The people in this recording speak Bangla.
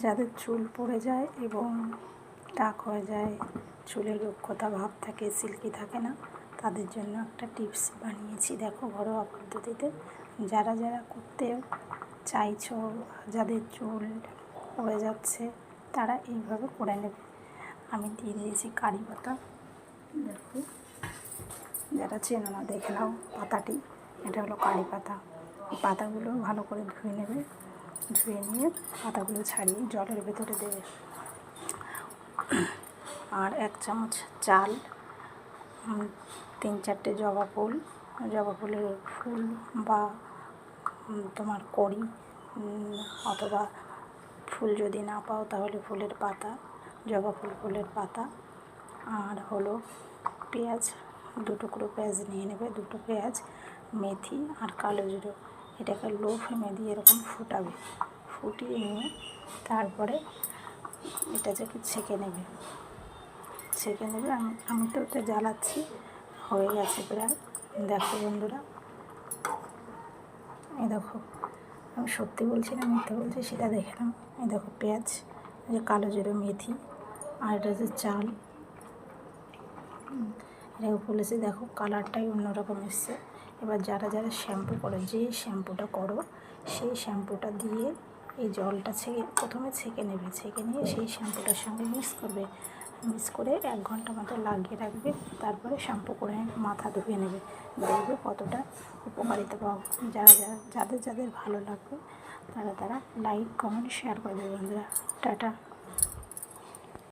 যাদের চুল পড়ে যায় এবং টাক হয়ে যায়, চুলের রুক্ষতা ভাব থাকে, সিল্কি থাকে না, তাদের জন্য একটা টিপস বানিয়েছি। দেখো, ঘরোয়া পদ্ধতিতে যারা যারা করতে চাইছো, যাদের চুল পড়ে যাচ্ছে, তারা এইভাবে করে নেবে। আমি দিয়ে দিয়েছি কারি পাতা। দেখো, যারা চেনো না দেখে নাও পাতাটি। এটা হলো কারি পাতা। এই পাতাগুলো ভালো করে ধুয়ে নেবে। ধুয়ে নিয়ে পাতাগুলো ছাড়িয়ে জলের ভেতরে দেবে। আর 1 চামচ চাল, 3-4টে জবা ফুলের ফুল বা তোমার কড়ি, অথবা ফুল যদি না পাও তাহলে ফুলের পাতা, জবা ফুলের পাতা। আর হলো পেঁয়াজ, 2 টুকরো পেঁয়াজ নিয়ে নেবে, 2টো পেঁয়াজ, মেথি আর কালো জিরে। এটাকে লো ফ্লেমে দিয়ে এরকম ফুটাবে। ফুটিয়ে নিয়ে তারপরে এটাকে ছেঁকে নেবে। আমি তো এটা জ্বালাচ্ছি, হয়ে গেছে প্রায়। দেখো বন্ধুরা, এই দেখো, আমি সত্যি বলছি না মিথ্যে বলছি সেটা দেখে নাও। এই দেখো পেঁয়াজ, যে কালো জিরে, মেথি, আর এটা হচ্ছে চাল, এটাকে ফুলেছে। দেখো কালারটাই অন্যরকম এসছে। এবার যারা যারা শ্যাম্পু করো, যে শ্যাম্পুটা করো সেই শ্যাম্পুটা দিয়ে এই জলটা প্রথমে ছেঁকে নেবে। ছেঁকে নিয়ে সেই শ্যাম্পুটার সঙ্গে মিক্স করে 1 ঘন্টা মতো লাগিয়ে রাখবে। তারপরে শ্যাম্পু করে মাথা ধুয়ে নেবে। দেখবে কতটা উপকারিতা পাও। যাদের ভালো লাগবে তারা লাইক, কমেন্ট, শেয়ার করে দেবে বন্ধুরা। টাটা।